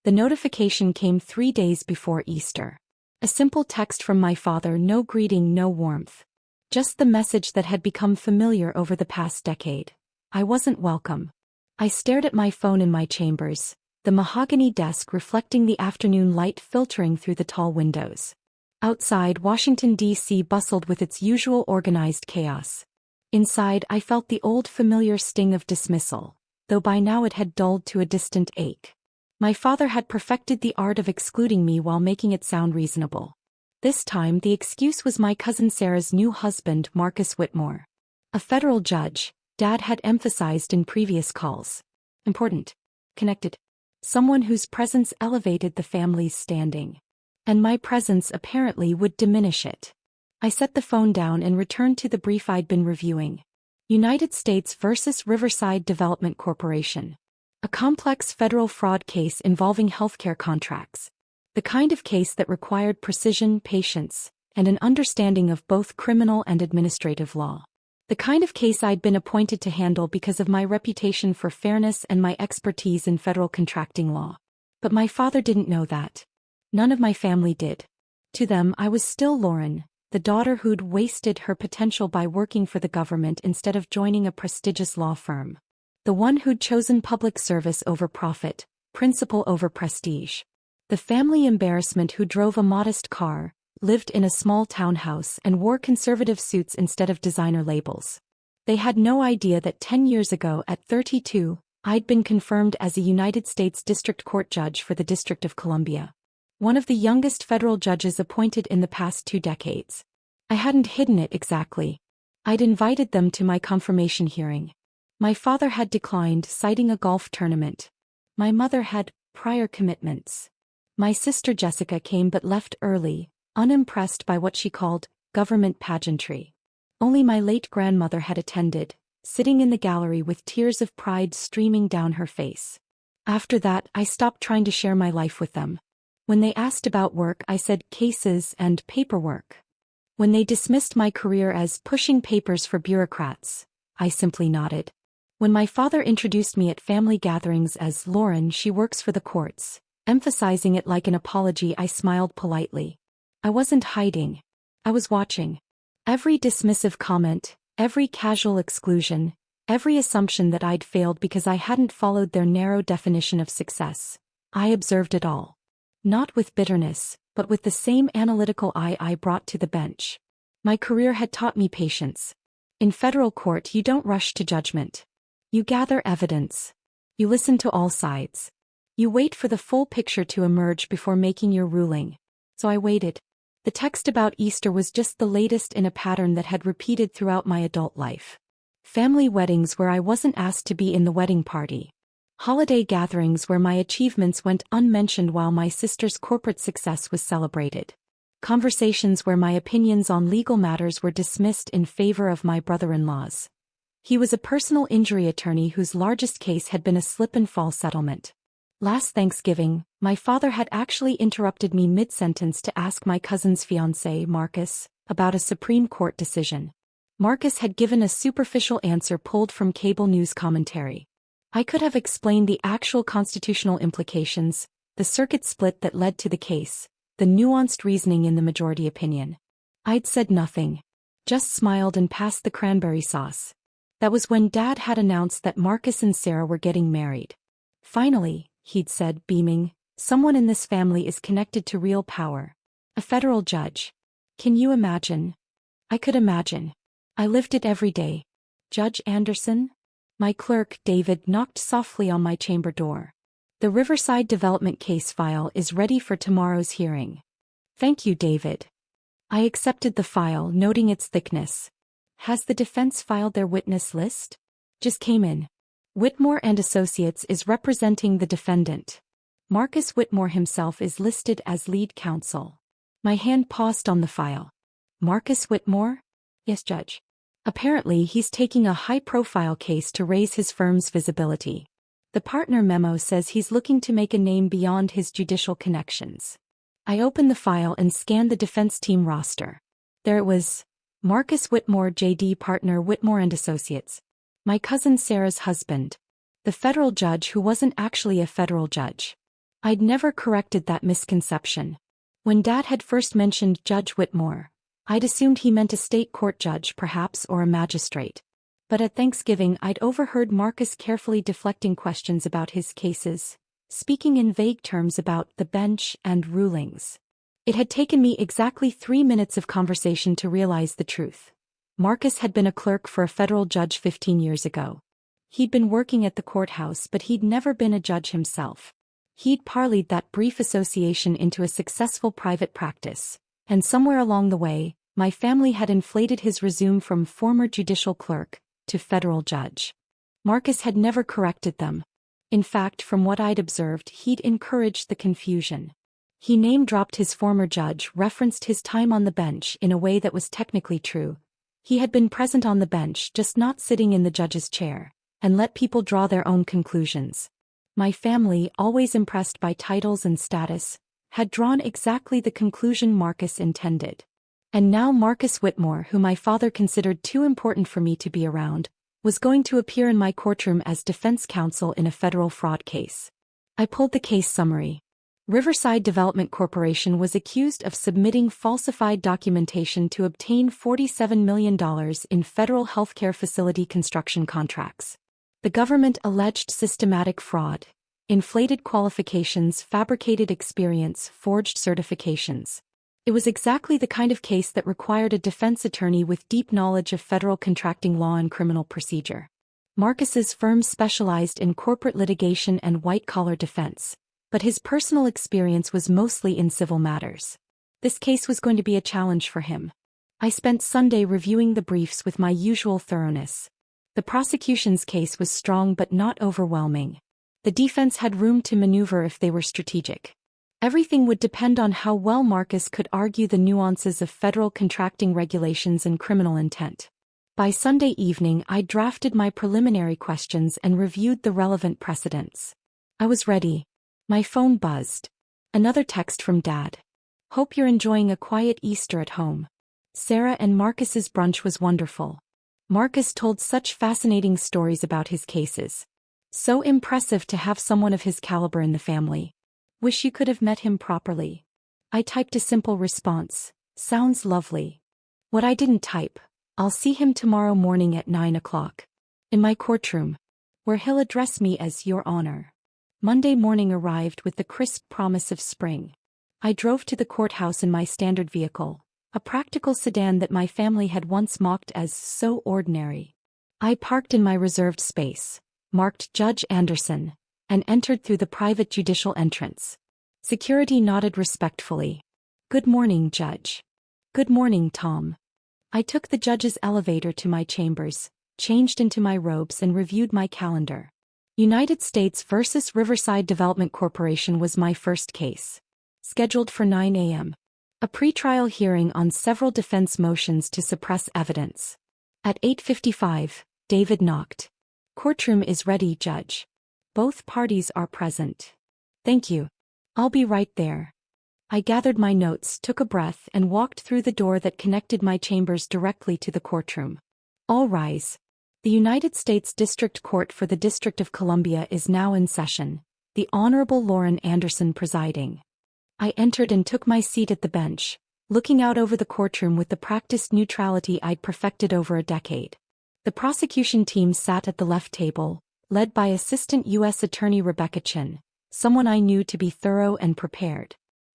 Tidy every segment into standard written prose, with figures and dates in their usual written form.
The notification came 3 days before Easter. A simple text from my father, no greeting, no warmth. Just the message that had become familiar over the past decade. I wasn't welcome. I stared at my phone in my chambers, the mahogany desk reflecting the afternoon light filtering through the tall windows. Outside, Washington, D.C. bustled with its usual organized chaos. Inside, I felt the old familiar sting of dismissal, though by now it had dulled to a distant ache. My father had perfected the art of excluding me while making it sound reasonable. This time the excuse was my cousin Sarah's new husband, Marcus Whitmore. A federal judge, Dad had emphasized in previous calls. Important. Connected. Someone whose presence elevated the family's standing. And my presence apparently would diminish it. I set the phone down and returned to the brief I'd been reviewing. United States versus Riverside Development Corporation. A complex federal fraud case involving healthcare contracts. The kind of case that required precision, patience, and an understanding of both criminal and administrative law. The kind of case I'd been appointed to handle because of my reputation for fairness and my expertise in federal contracting law. But my father didn't know that. None of my family did. To them, I was still Lauren, the daughter who'd wasted her potential by working for the government instead of joining a prestigious law firm. The one who'd chosen public service over profit, principle over prestige. The family embarrassment who drove a modest car, lived in a small townhouse and wore conservative suits instead of designer labels. They had no idea that 10 years ago at 32, I'd been confirmed as a United States District Court judge for the District of Columbia. One of the youngest federal judges appointed in the past 2 decades. I hadn't hidden it exactly. I'd invited them to my confirmation hearing. My father had declined, citing a golf tournament. My mother had prior commitments. My sister Jessica came but left early, unimpressed by what she called government pageantry. Only my late grandmother had attended, sitting in the gallery with tears of pride streaming down her face. After that, I stopped trying to share my life with them. When they asked about work, I said cases and paperwork. When they dismissed my career as pushing papers for bureaucrats, I simply nodded. When my father introduced me at family gatherings as Lauren, she works for the courts, emphasizing it like an apology, I smiled politely. I wasn't hiding. I was watching. Every dismissive comment, every casual exclusion, every assumption that I'd failed because I hadn't followed their narrow definition of success. I observed it all. Not with bitterness, but with the same analytical eye I brought to the bench. My career had taught me patience. In federal court, you don't rush to judgment. You gather evidence. You listen to all sides. You wait for the full picture to emerge before making your ruling. So I waited. The text about Easter was just the latest in a pattern that had repeated throughout my adult life. Family weddings where I wasn't asked to be in the wedding party. Holiday gatherings where my achievements went unmentioned while my sister's corporate success was celebrated. Conversations where my opinions on legal matters were dismissed in favor of my brother-in-law's. He was a personal injury attorney whose largest case had been a slip-and-fall settlement. Last Thanksgiving, my father had actually interrupted me mid-sentence to ask my cousin's fiancé, Marcus, about a Supreme Court decision. Marcus had given a superficial answer pulled from cable news commentary. I could have explained the actual constitutional implications, the circuit split that led to the case, the nuanced reasoning in the majority opinion. I'd said nothing. Just smiled and passed the cranberry sauce. That was when Dad had announced that Marcus and Sarah were getting married. Finally, he'd said, beaming, someone in this family is connected to real power. A federal judge. Can you imagine? I could imagine. I lived it every day. Judge Anderson? My clerk, David, knocked softly on my chamber door. The Riverside Development case file is ready for tomorrow's hearing. Thank you, David. I accepted the file, noting its thickness. Has the defense filed their witness list? Just came in. Whitmore and Associates is representing the defendant. Marcus Whitmore himself is listed as lead counsel. My hand paused on the file. Marcus Whitmore? Yes, Judge. Apparently he's taking a high-profile case to raise his firm's visibility. The partner memo says he's looking to make a name beyond his judicial connections. I opened the file and scanned the defense team roster. There it was. Marcus Whitmore, J.D. Partner, Whitmore and Associates. My cousin Sarah's husband. The federal judge who wasn't actually a federal judge. I'd never corrected that misconception. When Dad had first mentioned Judge Whitmore, I'd assumed he meant a state court judge perhaps or a magistrate. But at Thanksgiving I'd overheard Marcus carefully deflecting questions about his cases, speaking in vague terms about the bench and rulings. It had taken me exactly 3 minutes of conversation to realize the truth. Marcus had been a clerk for a federal judge 15 years ago. He'd been working at the courthouse, but he'd never been a judge himself. He'd parlayed that brief association into a successful private practice, and somewhere along the way, my family had inflated his resume from former judicial clerk to federal judge. Marcus had never corrected them. In fact, from what I'd observed, he'd encouraged the confusion. He name-dropped his former judge, referenced his time on the bench in a way that was technically true. He had been present on the bench, just not sitting in the judge's chair, and let people draw their own conclusions. My family, always impressed by titles and status, had drawn exactly the conclusion Marcus intended. And now Marcus Whitmore, who my father considered too important for me to be around, was going to appear in my courtroom as defense counsel in a federal fraud case. I pulled the case summary. Riverside Development Corporation was accused of submitting falsified documentation to obtain $47 million in federal healthcare facility construction contracts. The government alleged systematic fraud, inflated qualifications, fabricated experience, forged certifications. It was exactly the kind of case that required a defense attorney with deep knowledge of federal contracting law and criminal procedure. Marcus's firm specialized in corporate litigation and white-collar defense, but his personal experience was mostly in civil matters. This case was going to be a challenge for him. I spent Sunday reviewing the briefs with my usual thoroughness. The prosecution's case was strong but not overwhelming. The defense had room to maneuver if they were strategic. Everything would depend on how well Marcus could argue the nuances of federal contracting regulations and criminal intent. By Sunday evening, I drafted my preliminary questions and reviewed the relevant precedents. I was ready. My phone buzzed. Another text from Dad. Hope you're enjoying a quiet Easter at home. Sarah and Marcus's brunch was wonderful. Marcus told such fascinating stories about his cases. So impressive to have someone of his caliber in the family. Wish you could have met him properly. I typed a simple response. Sounds lovely. What I didn't type. I'll see him tomorrow morning at 9 o'clock. In my courtroom. Where he'll address me as Your Honor. Monday morning arrived with the crisp promise of spring. I drove to the courthouse in my standard vehicle, a practical sedan that my family had once mocked as so ordinary. I parked in my reserved space, marked Judge Anderson, and entered through the private judicial entrance. Security nodded respectfully. Good morning, Judge. Good morning, Tom. I took the judge's elevator to my chambers, changed into my robes and reviewed my calendar. United States versus Riverside Development Corporation was my first case. Scheduled for 9 a.m. A pretrial hearing on several defense motions to suppress evidence. At 8:55, David knocked. Courtroom is ready, Judge. Both parties are present. Thank you. I'll be right there. I gathered my notes, took a breath, and walked through the door that connected my chambers directly to the courtroom. All rise. The United States District Court for the District of Columbia is now in session, the Honorable Lauren Anderson presiding. I entered and took my seat at the bench, looking out over the courtroom with the practiced neutrality I'd perfected over a decade. The prosecution team sat at the left table, led by Assistant U.S. Attorney Rebecca Chin, someone I knew to be thorough and prepared.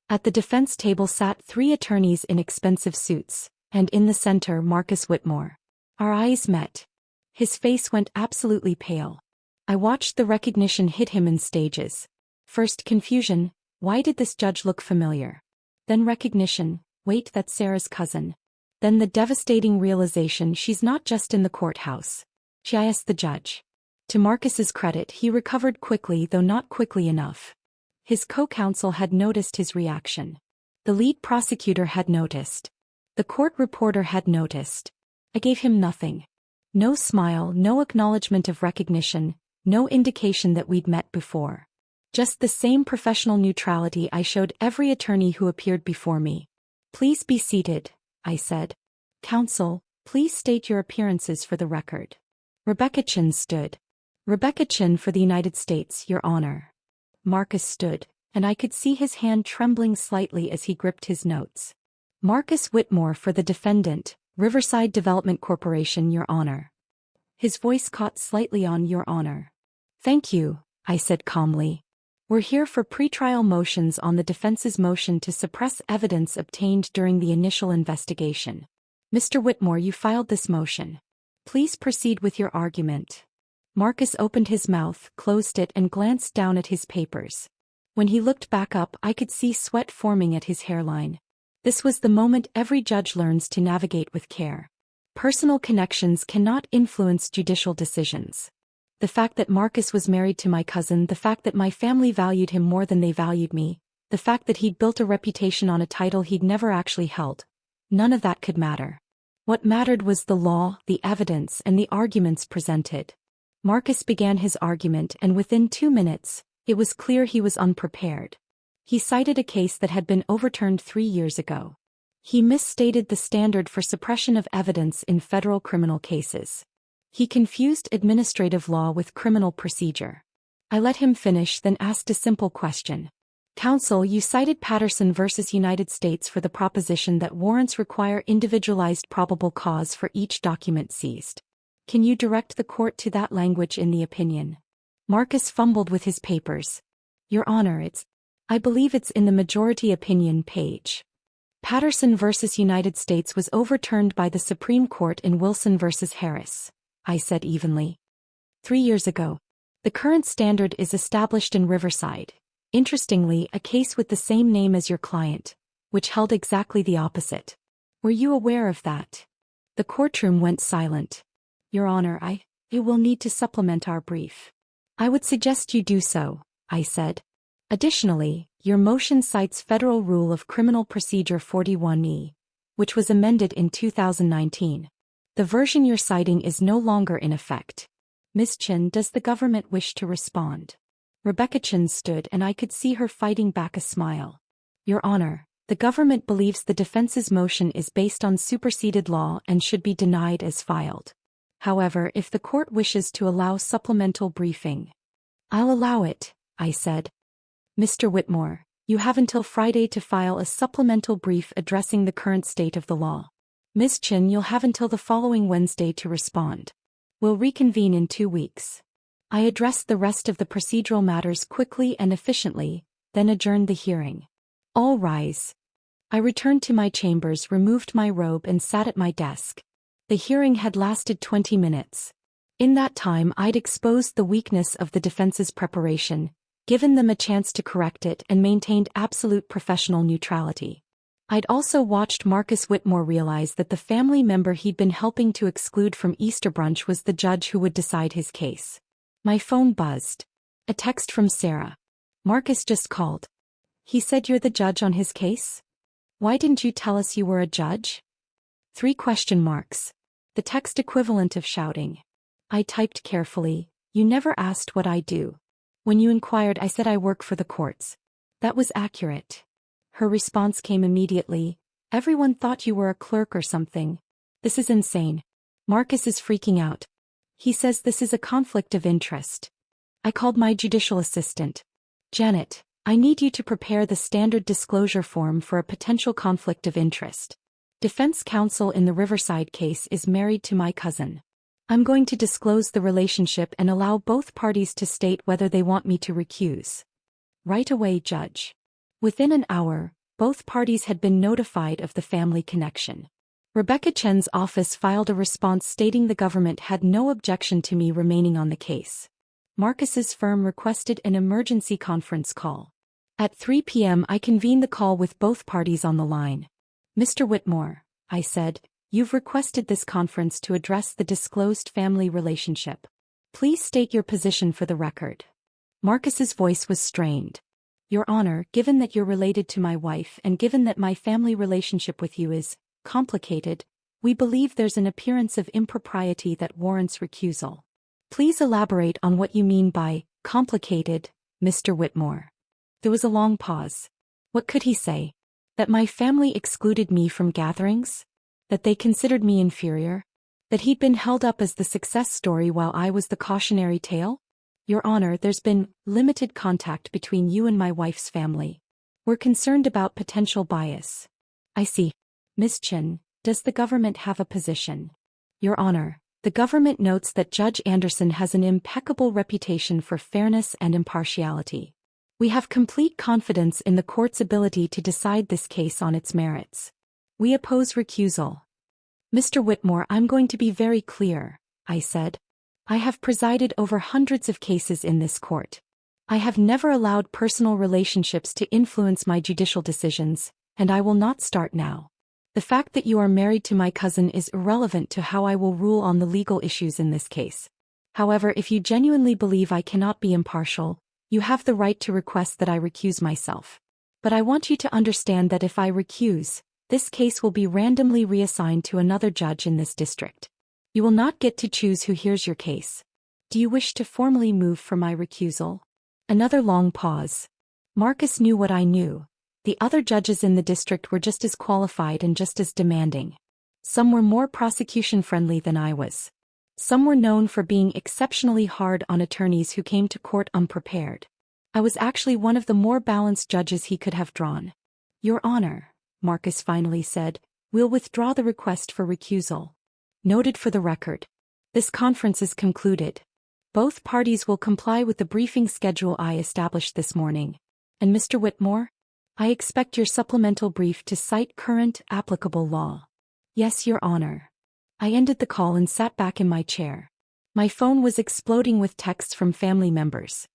At the defense table sat 3 attorneys in expensive suits, and in the center Marcus Whitmore. Our eyes met. His face went absolutely pale. I watched the recognition hit him in stages. First confusion, why did this judge look familiar? Then recognition, wait, that's Sarah's cousin. Then the devastating realization she's not just in the courthouse. She asked the judge. To Marcus's credit, he recovered quickly, though not quickly enough. His co-counsel had noticed his reaction. The lead prosecutor had noticed. The court reporter had noticed. I gave him nothing. No smile, no acknowledgement of recognition, no indication that we'd met before. Just the same professional neutrality I showed every attorney who appeared before me. Please be seated, I said. Counsel, please state your appearances for the record. Rebecca Chin stood. Rebecca Chin for the United States, Your Honor. Marcus stood. and I could see his hand trembling slightly as he gripped his notes. Marcus Whitmore for the defendant, Riverside Development Corporation, Your Honor. His voice caught slightly on Your Honor. Thank you, I said calmly. We're here for pretrial motions on the defense's motion to suppress evidence obtained during the initial investigation. Mr. Whitmore, you filed this motion. Please proceed with your argument. Marcus opened his mouth, closed it, and glanced down at his papers. When he looked back up, I could see sweat forming at his hairline. This was the moment every judge learns to navigate with care. Personal connections cannot influence judicial decisions. The fact that Marcus was married to my cousin, the fact that my family valued him more than they valued me, the fact that he'd built a reputation on a title he'd never actually held. None of that could matter. What mattered was the law, the evidence, and the arguments presented. Marcus began his argument, and within 2 minutes, it was clear he was unprepared. He cited a case that had been overturned 3 years ago. He misstated the standard for suppression of evidence in federal criminal cases. He confused administrative law with criminal procedure. I let him finish, then asked a simple question. Counsel, you cited Patterson v. United States for the proposition that warrants require individualized probable cause for each document seized. Can you direct the court to that language in the opinion? Marcus fumbled with his papers. Your Honor, I believe it's in the majority opinion page. Patterson v. United States was overturned by the Supreme Court in Wilson v. Harris, I said evenly. 3 years ago. The current standard is established in Riverside. Interestingly, a case with the same name as your client, which held exactly the opposite. Were you aware of that? The courtroom went silent. Your Honor, it will need to supplement our brief. I would suggest you do so, I said. Additionally, your motion cites Federal Rule of Criminal Procedure 41E, which was amended in 2019. The version you're citing is no longer in effect. Ms. Chin, does the government wish to respond? Rebecca Chin stood, and I could see her fighting back a smile. Your Honor, the government believes the defense's motion is based on superseded law and should be denied as filed. However, if the court wishes to allow supplemental briefing, I'll allow it, I said. Mr. Whitmore, you have until Friday to file a supplemental brief addressing the current state of the law. Ms. Chin, you'll have until the following Wednesday to respond. We'll reconvene in 2 weeks. I addressed the rest of the procedural matters quickly and efficiently, then adjourned the hearing. All rise. I returned to my chambers, removed my robe, and sat at my desk. The hearing had lasted 20 minutes. In that time, I'd exposed the weakness of the defense's preparation, given them a chance to correct it, and maintained absolute professional neutrality. I'd also watched Marcus Whitmore realize that the family member he'd been helping to exclude from Easter brunch was the judge who would decide his case. My phone buzzed. A text from Sarah. Marcus just called. He said you're the judge on his case? Why didn't you tell us you were a judge? 3 question marks. The text equivalent of shouting. I typed carefully, you never asked what I do. When you inquired, I said I work for the courts. That was accurate. Her response came immediately. Everyone thought you were a clerk or something. This is insane. Marcus is freaking out. He says this is a conflict of interest. I called my judicial assistant. Janet, I need you to prepare the standard disclosure form for a potential conflict of interest. Defense counsel in the Riverside case is married to my cousin. I'm going to disclose the relationship and allow both parties to state whether they want me to recuse. Right away, Judge. Within an hour, both parties had been notified of the family connection. Rebecca Chen's office filed a response stating the government had no objection to me remaining on the case. Marcus's firm requested an emergency conference call. At 3 p.m. I convened the call with both parties on the line. Mr. Whitmore, I said, you've requested this conference to address the disclosed family relationship. Please state your position for the record. Marcus's voice was strained. Your Honor, given that you're related to my wife and given that my family relationship with you is complicated, we believe there's an appearance of impropriety that warrants recusal. Please elaborate on what you mean by complicated, Mr. Whitmore. There was a long pause. What could he say? That my family excluded me from gatherings? That they considered me inferior? That he'd been held up as the success story while I was the cautionary tale? Your Honor, there's been limited contact between you and my wife's family. We're concerned about potential bias. I see. Ms. Chin, does the government have a position? Your Honor, the government notes that Judge Anderson has an impeccable reputation for fairness and impartiality. We have complete confidence in the court's ability to decide this case on its merits. We oppose recusal. Mr. Whitmore, I'm going to be very clear, I said. I have presided over hundreds of cases in this court. I have never allowed personal relationships to influence my judicial decisions, and I will not start now. The fact that you are married to my cousin is irrelevant to how I will rule on the legal issues in this case. However, if you genuinely believe I cannot be impartial, you have the right to request that I recuse myself. But I want you to understand that if I recuse, this case will be randomly reassigned to another judge in this district. You will not get to choose who hears your case. Do you wish to formally move for my recusal? Another long pause. Marcus knew what I knew. The other judges in the district were just as qualified and just as demanding. Some were more prosecution-friendly than I was. Some were known for being exceptionally hard on attorneys who came to court unprepared. I was actually one of the more balanced judges he could have drawn. Your Honor, Marcus finally said, we'll withdraw the request for recusal. Noted for the record. This conference is concluded. Both parties will comply with the briefing schedule I established this morning. And Mr. Whitmore? I expect your supplemental brief to cite current, applicable law. Yes, Your Honor. I ended the call and sat back in my chair. My phone was exploding with texts from family members.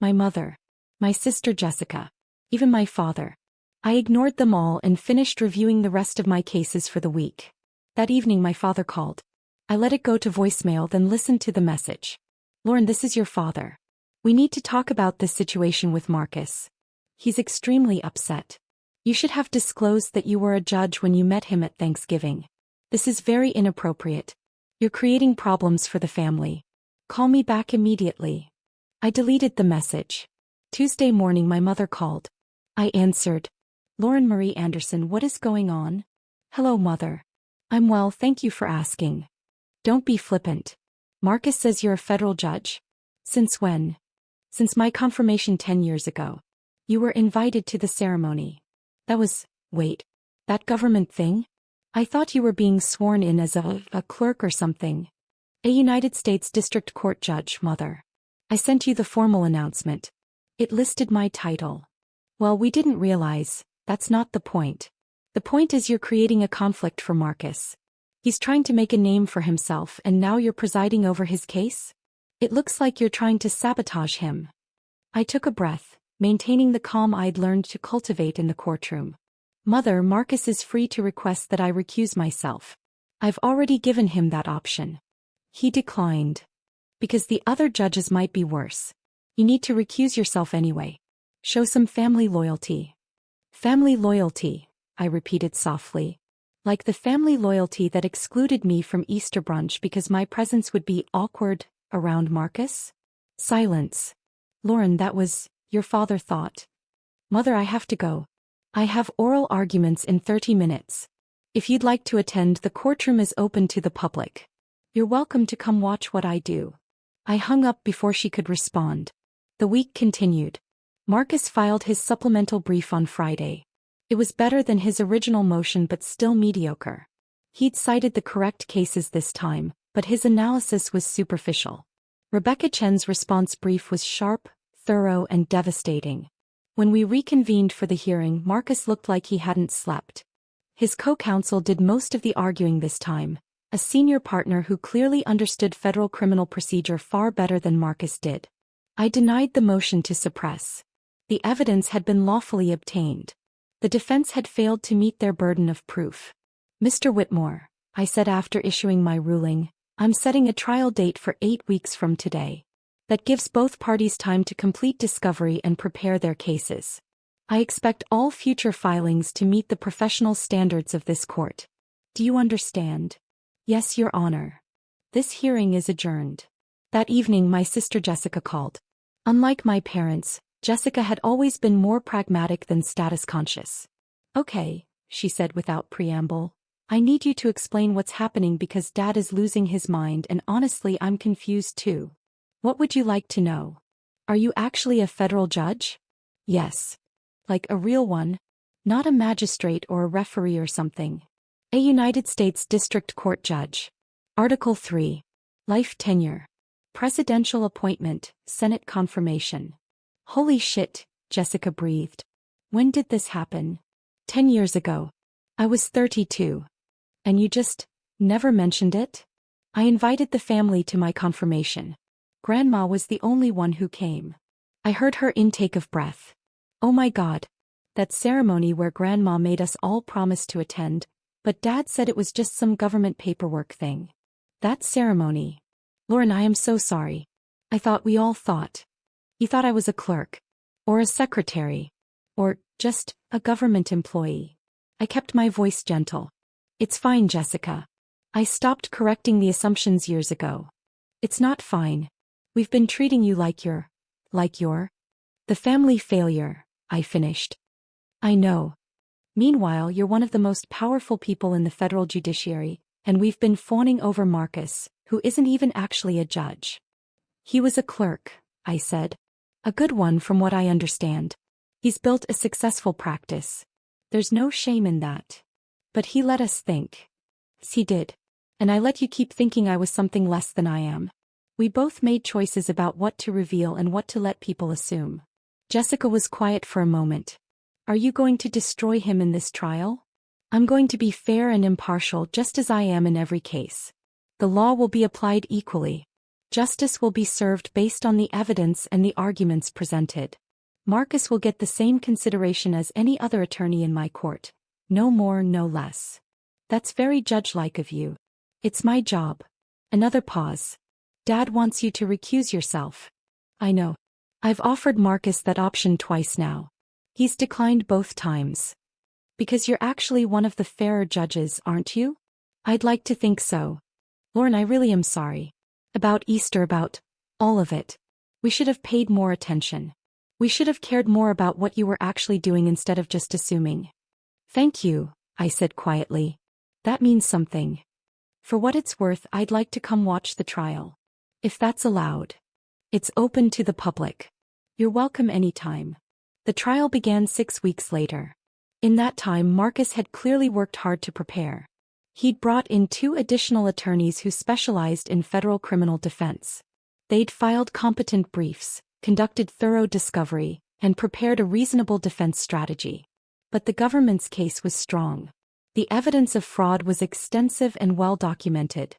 My mother. My sister Jessica. Even my father. I ignored them all and finished reviewing the rest of my cases for the week. That evening my father called. I let it go to voicemail, then listened to the message. Lauren, this is your father. We need to talk about this situation with Marcus. He's extremely upset. You should have disclosed that you were a judge when you met him at Thanksgiving. This is very inappropriate. You're creating problems for the family. Call me back immediately. I deleted the message. Tuesday morning my mother called. I answered. Lauren Marie Anderson, what is going on? Hello, Mother. I'm well, thank you for asking. Don't be flippant. Marcus says you're a federal judge. Since when? Since my confirmation 10 years ago. You were invited to the ceremony. Wait. That government thing? I thought you were being sworn in as a clerk or something. A United States District Court judge, Mother. I sent you the formal announcement. It listed my title. Well, we didn't realize, that's not the point. The point is you're creating a conflict for Marcus. He's trying to make a name for himself and now you're presiding over his case? It looks like you're trying to sabotage him. I took a breath, maintaining the calm I'd learned to cultivate in the courtroom. Mother, Marcus is free to request that I recuse myself. I've already given him that option. He declined. Because the other judges might be worse. You need to recuse yourself anyway. Show some family loyalty. Family loyalty, I repeated softly. Like the family loyalty that excluded me from Easter brunch because my presence would be awkward around Marcus? Silence. Lauren, that was, your father thought. Mother, I have to go. I have oral arguments in 30 minutes. If you'd like to attend, the courtroom is open to the public. You're welcome to come watch what I do. I hung up before she could respond. The week continued. Marcus filed his supplemental brief on Friday. It was better than his original motion but still mediocre. He'd cited the correct cases this time, but his analysis was superficial. Rebecca Chen's response brief was sharp, thorough, and devastating. When we reconvened for the hearing, Marcus looked like he hadn't slept. His co-counsel did most of the arguing this time, a senior partner who clearly understood federal criminal procedure far better than Marcus did. I denied the motion to suppress. The evidence had been lawfully obtained. The defense had failed to meet their burden of proof. Mr. Whitmore, I said after issuing my ruling, I'm setting a trial date for 8 weeks from today. That gives both parties time to complete discovery and prepare their cases. I expect all future filings to meet the professional standards of this court. Do you understand? Yes, Your Honor. This hearing is adjourned. That evening my sister Jessica called. Unlike my parents, Jessica had always been more pragmatic than status-conscious. Okay, she said without preamble. I need you to explain what's happening because Dad is losing his mind and honestly I'm confused too. What would you like to know? Are you actually a federal judge? Yes. Like a real one? Not a magistrate or a referee or something. A United States District Court judge. Article 3. Life tenure. Presidential appointment, Senate confirmation. Holy shit, Jessica breathed. When did this happen? 10 years ago. I was 32. And you just never mentioned it? I invited the family to my confirmation. Grandma was the only one who came. I heard her intake of breath. Oh my God. That ceremony where Grandma made us all promise to attend, but Dad said it was just some government paperwork thing. That ceremony. Lauren, I am so sorry. I thought we all thought. You thought I was a clerk. Or a secretary. Or just a government employee. I kept my voice gentle. It's fine, Jessica. I stopped correcting the assumptions years ago. It's not fine. We've been treating you like you're the family failure, I finished. I know. Meanwhile, you're one of the most powerful people in the federal judiciary, and we've been fawning over Marcus, who isn't even actually a judge. He was a clerk, I said. A good one from what I understand. He's built a successful practice. There's no shame in that. But he let us think. He did. And I let you keep thinking I was something less than I am. We both made choices about what to reveal and what to let people assume. Jessica was quiet for a moment. Are you going to destroy him in this trial? I'm going to be fair and impartial just as I am in every case. The law will be applied equally. Justice will be served based on the evidence and the arguments presented. Marcus will get the same consideration as any other attorney in my court. No more, no less. That's very judge-like of you. It's my job. Another pause. Dad wants you to recuse yourself. I know. I've offered Marcus that option twice now. He's declined both times. Because you're actually one of the fairer judges, aren't you? I'd like to think so. Lauren, I really am sorry. About Easter, about all of it. We should have paid more attention. We should have cared more about what you were actually doing instead of just assuming. Thank you, I said quietly. That means something. For what it's worth, I'd like to come watch the trial. If that's allowed. It's open to the public. You're welcome anytime. The trial began 6 weeks later. In that time, Marcus had clearly worked hard to prepare. He'd brought in 2 additional attorneys who specialized in federal criminal defense. They'd filed competent briefs, conducted thorough discovery, and prepared a reasonable defense strategy. But the government's case was strong. The evidence of fraud was extensive and well documented.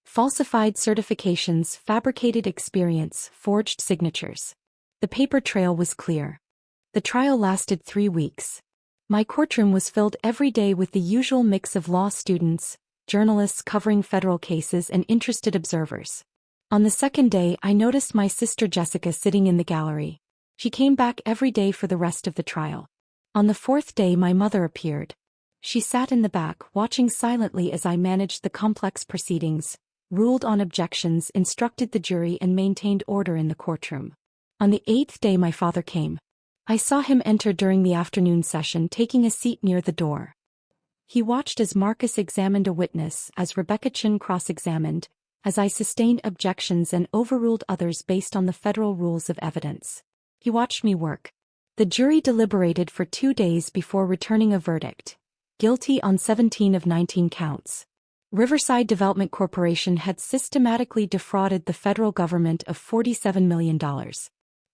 Falsified certifications, fabricated experience, forged signatures. The paper trail was clear. The trial lasted 3 weeks. My courtroom was filled every day with the usual mix of law students, journalists covering federal cases, and interested observers. On the second day, I noticed my sister Jessica sitting in the gallery. She came back every day for the rest of the trial. On the 4th day, my mother appeared. She sat in the back, watching silently as I managed the complex proceedings, ruled on objections, instructed the jury, and maintained order in the courtroom. On the 8th day, my father came. I saw him enter during the afternoon session, taking a seat near the door. He watched as Marcus examined a witness, as Rebecca Chin cross-examined, as I sustained objections and overruled others based on the federal rules of evidence. He watched me work. The jury deliberated for 2 days before returning a verdict. Guilty on 17 of 19 counts. Riverside Development Corporation had systematically defrauded the federal government of $47 million.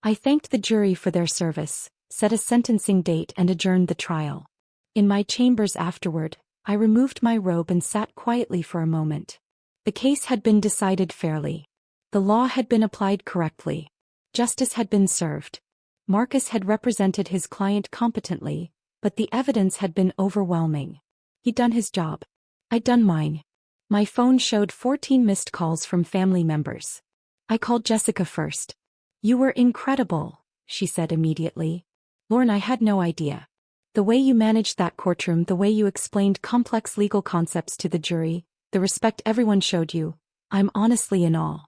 I thanked the jury for their service, set a sentencing date, and adjourned the trial. In my chambers afterward, I removed my robe and sat quietly for a moment. The case had been decided fairly. The law had been applied correctly. Justice had been served. Marcus had represented his client competently, but the evidence had been overwhelming. He'd done his job. I'd done mine. My phone showed 14 missed calls from family members. I called Jessica first. You were incredible, she said immediately. Lauren, I had no idea. The way you managed that courtroom, the way you explained complex legal concepts to the jury, the respect everyone showed you, I'm honestly in awe.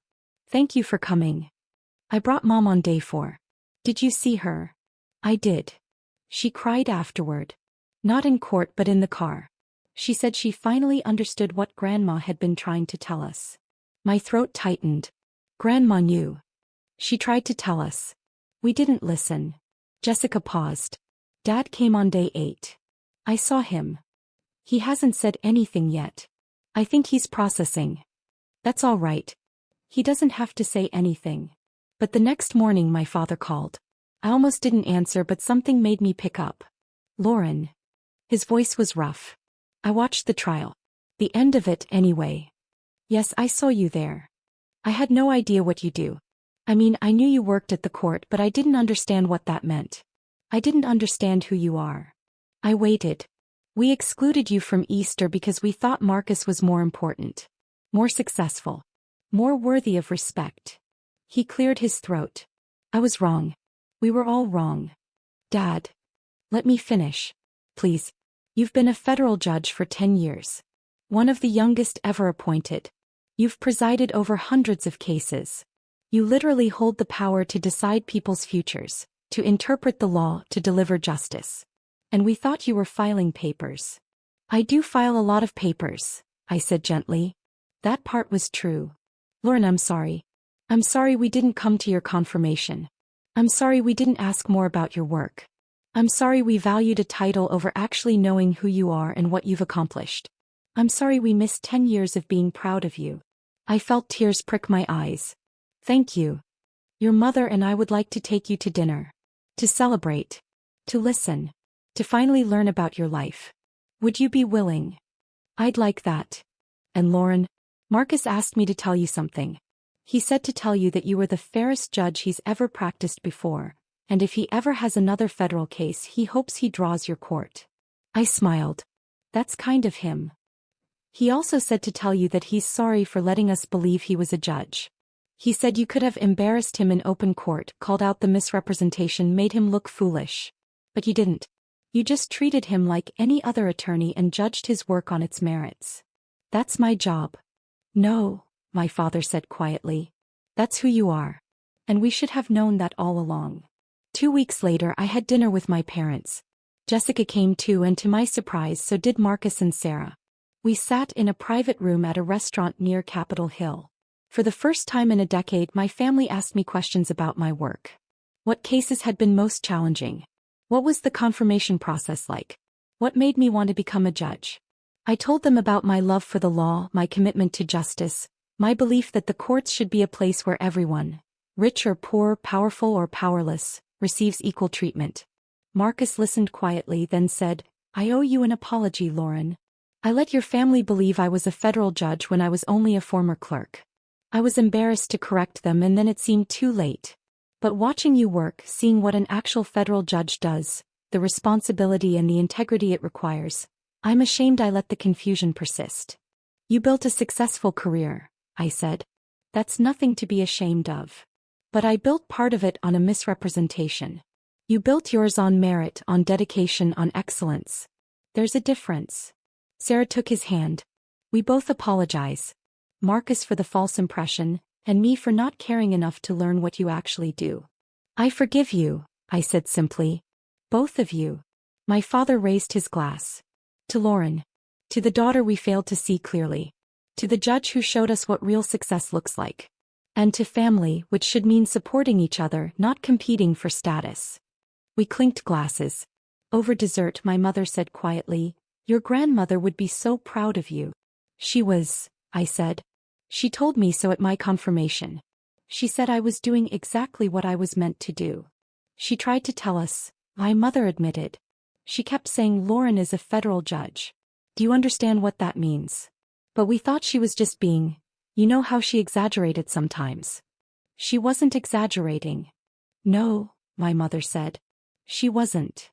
Thank you for coming. I brought Mom on day 4. Did you see her? I did. She cried afterward. Not in court but in the car. She said she finally understood what Grandma had been trying to tell us. My throat tightened. Grandma knew. She tried to tell us. We didn't listen. Jessica paused. Dad came on day 8. I saw him. He hasn't said anything yet. I think he's processing. That's all right. He doesn't have to say anything. But the next morning my father called. I almost didn't answer, but something made me pick up. Lauren. His voice was rough. I watched the trial. The end of it, anyway. Yes, I saw you there. I had no idea what you do. I mean, I knew you worked at the court, but I didn't understand what that meant. I didn't understand who you are. I waited. We excluded you from Easter because we thought Marcus was more important. More successful. More worthy of respect. He cleared his throat. I was wrong. We were all wrong. Dad. Let me finish. Please. You've been a federal judge for 10 years. One of the youngest ever appointed. You've presided over hundreds of cases. You literally hold the power to decide people's futures, to interpret the law, to deliver justice. And we thought you were filing papers. I do file a lot of papers, I said gently. That part was true. Lauren, I'm sorry. I'm sorry we didn't come to your confirmation. I'm sorry we didn't ask more about your work. I'm sorry we valued a title over actually knowing who you are and what you've accomplished. I'm sorry we missed 10 years of being proud of you. I felt tears prick my eyes. Thank you. Your mother and I would like to take you to dinner. To celebrate. To listen. To finally learn about your life. Would you be willing? I'd like that. And Lauren, Marcus asked me to tell you something. He said to tell you that you were the fairest judge he's ever practiced before, and if he ever has another federal case he hopes he draws your court. I smiled. That's kind of him. He also said to tell you that he's sorry for letting us believe he was a judge. He said you could have embarrassed him in open court, called out the misrepresentation, made him look foolish. But you didn't. You just treated him like any other attorney and judged his work on its merits. That's my job. No, my father said quietly. That's who you are. And we should have known that all along. 2 weeks later I had dinner with my parents. Jessica came too, and to my surprise so did Marcus and Sarah. We sat in a private room at a restaurant near Capitol Hill. For the first time in a decade my family asked me questions about my work. What cases had been most challenging? What was the confirmation process like? What made me want to become a judge? I told them about my love for the law, my commitment to justice, my belief that the courts should be a place where everyone, rich or poor, powerful or powerless, receives equal treatment. Marcus listened quietly, then said, I owe you an apology, Lauren. I let your family believe I was a federal judge when I was only a former clerk. I was embarrassed to correct them, and then it seemed too late. But watching you work, seeing what an actual federal judge does, the responsibility and the integrity it requires, I'm ashamed I let the confusion persist. You built a successful career, I said. That's nothing to be ashamed of. But I built part of it on a misrepresentation. You built yours on merit, on dedication, on excellence. There's a difference. Sarah took his hand. We both apologize. Marcus for the false impression, and me for not caring enough to learn what you actually do. I forgive you, I said simply. Both of you. My father raised his glass. To Lauren. To the daughter we failed to see clearly. To the judge who showed us what real success looks like. And to family, which should mean supporting each other, not competing for status. We clinked glasses. Over dessert my mother said quietly, your grandmother would be so proud of you. She was, I said. She told me so at my confirmation. She said I was doing exactly what I was meant to do. She tried to tell us, my mother admitted. She kept saying Lauren is a federal judge. Do you understand what that means? But we thought she was just being, you know how she exaggerated sometimes. She wasn't exaggerating. No, my mother said. She wasn't.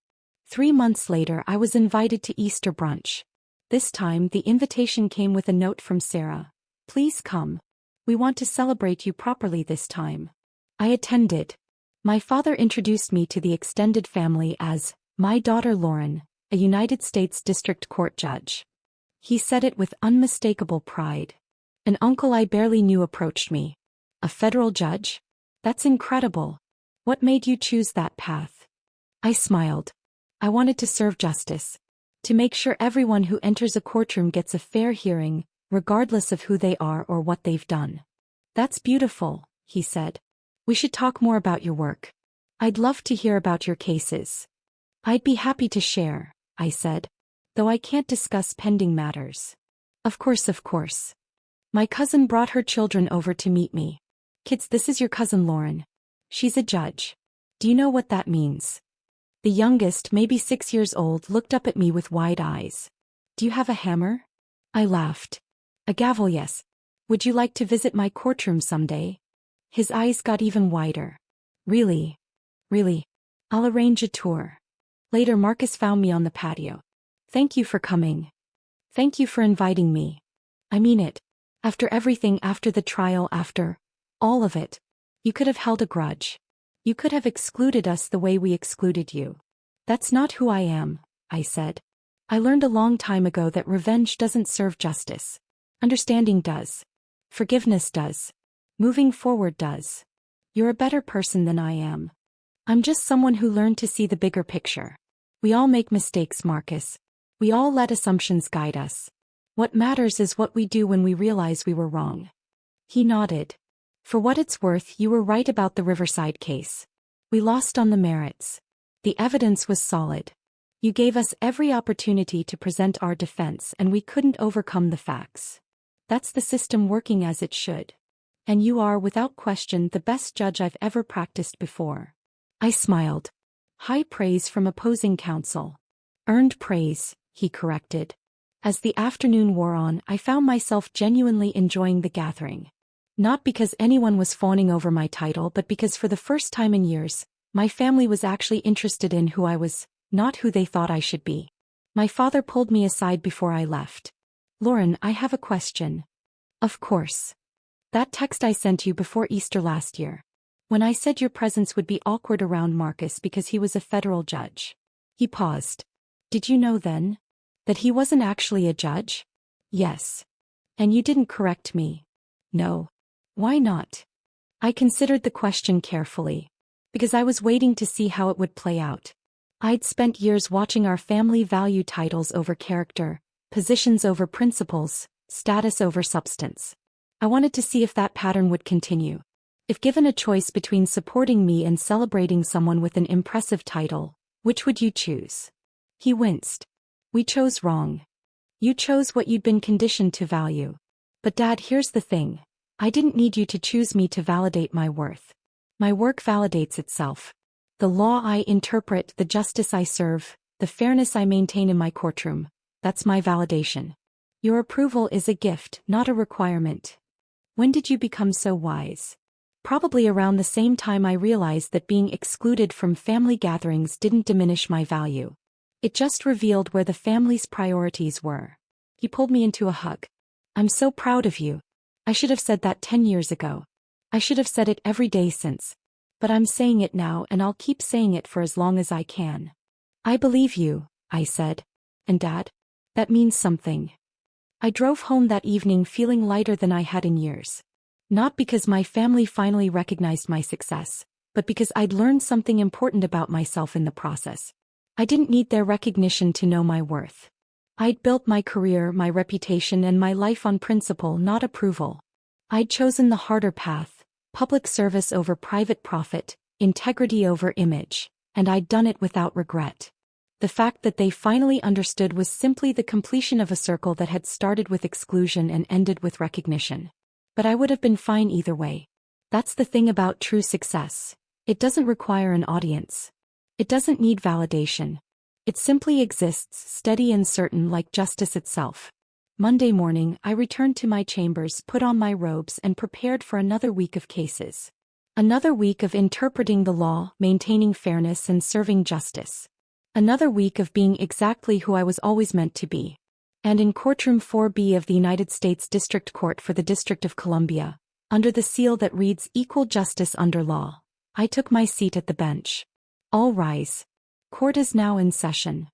3 months later I was invited to Easter brunch. This time the invitation came with a note from Sarah. Please come. We want to celebrate you properly this time. I attended. My father introduced me to the extended family as my daughter Lauren, a United States District Court judge. He said it with unmistakable pride. An uncle I barely knew approached me. A federal judge? That's incredible. What made you choose that path? I smiled. I wanted to serve justice. To make sure everyone who enters a courtroom gets a fair hearing, regardless of who they are or what they've done. That's beautiful, he said. We should talk more about your work. I'd love to hear about your cases. I'd be happy to share, I said. Though I can't discuss pending matters. Of course, of course. My cousin brought her children over to meet me. Kids, this is your cousin Lauren. She's a judge. Do you know what that means? The youngest, maybe 6 years old, looked up at me with wide eyes. Do you have a hammer? I laughed. A gavel, yes. Would you like to visit my courtroom someday? His eyes got even wider. Really? Really? I'll arrange a tour. Later, Marcus found me on the patio. Thank you for coming. Thank you for inviting me. I mean it. After everything, after the trial, after all of it. You could have held a grudge. You could have excluded us the way we excluded you. That's not who I am, I said. I learned a long time ago that revenge doesn't serve justice. Understanding does. Forgiveness does. Moving forward does. You're a better person than I am. I'm just someone who learned to see the bigger picture. We all make mistakes, Marcus. We all let assumptions guide us. What matters is what we do when we realize we were wrong. He nodded. For what it's worth, you were right about the Riverside case. We lost on the merits. The evidence was solid. You gave us every opportunity to present our defense and we couldn't overcome the facts. That's the system working as it should. And you are, without question, the best judge I've ever practiced before. I smiled. High praise from opposing counsel. Earned praise, he corrected. As the afternoon wore on, I found myself genuinely enjoying the gathering. Not because anyone was fawning over my title, but because for the first time in years, my family was actually interested in who I was, not who they thought I should be. My father pulled me aside before I left. Lauren, I have a question. Of course. That text I sent you before Easter last year. When I said your presence would be awkward around Marcus because he was a federal judge. He paused. Did you know then? That he wasn't actually a judge? Yes. And you didn't correct me? No. Why not? I considered the question carefully. Because I was waiting to see how it would play out. I'd spent years watching our family value titles over character, positions over principles, status over substance. I wanted to see if that pattern would continue. If given a choice between supporting me and celebrating someone with an impressive title, which would you choose? He winced. We chose wrong. You chose what you'd been conditioned to value. But Dad, here's the thing. I didn't need you to choose me to validate my worth. My work validates itself. The law I interpret, the justice I serve, the fairness I maintain in my courtroom, that's my validation. Your approval is a gift, not a requirement. When did you become so wise? Probably around the same time I realized that being excluded from family gatherings didn't diminish my value. It just revealed where the family's priorities were. He pulled me into a hug. I'm so proud of you. I should have said that 10 years ago. I should have said it every day since. But I'm saying it now and I'll keep saying it for as long as I can. I believe you, I said. And Dad? That means something. I drove home that evening feeling lighter than I had in years. Not because my family finally recognized my success, but because I'd learned something important about myself in the process. I didn't need their recognition to know my worth. I'd built my career, my reputation, and my life on principle, not approval. I'd chosen the harder path, public service over private profit, integrity over image, and I'd done it without regret. The fact that they finally understood was simply the completion of a circle that had started with exclusion and ended with recognition. But I would have been fine either way. That's the thing about true success. It doesn't require an audience. It doesn't need validation. It simply exists, steady and certain like justice itself. Monday morning, I returned to my chambers, put on my robes, and prepared for another week of cases. Another week of interpreting the law, maintaining fairness, and serving justice. Another week of being exactly who I was always meant to be. And in Courtroom 4B of the United States District Court for the District of Columbia, under the seal that reads Equal Justice Under Law, I took my seat at the bench. All rise. Court is now in session.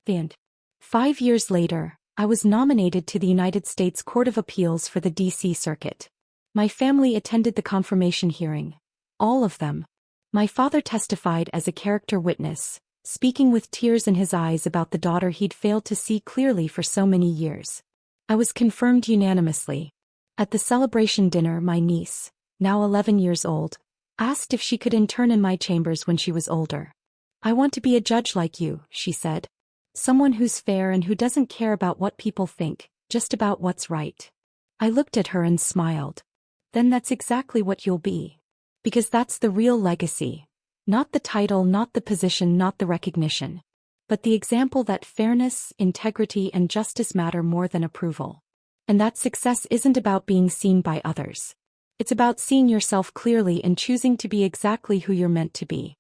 The end. 5 years later, I was nominated to the United States Court of Appeals for the D.C. Circuit. My family attended the confirmation hearing. All of them. My father testified as a character witness, speaking with tears in his eyes about the daughter he'd failed to see clearly for so many years. I was confirmed unanimously. At the celebration dinner, my niece, now 11 years old, Asked if she could intern in my chambers when she was older. I want to be a judge like you, she said. Someone who's fair and who doesn't care about what people think, just about what's right. I looked at her and smiled. Then that's exactly what you'll be. Because that's the real legacy. Not the title, not the position, not the recognition. But the example that fairness, integrity, and justice matter more than approval. And that success isn't about being seen by others. It's about seeing yourself clearly and choosing to be exactly who you're meant to be.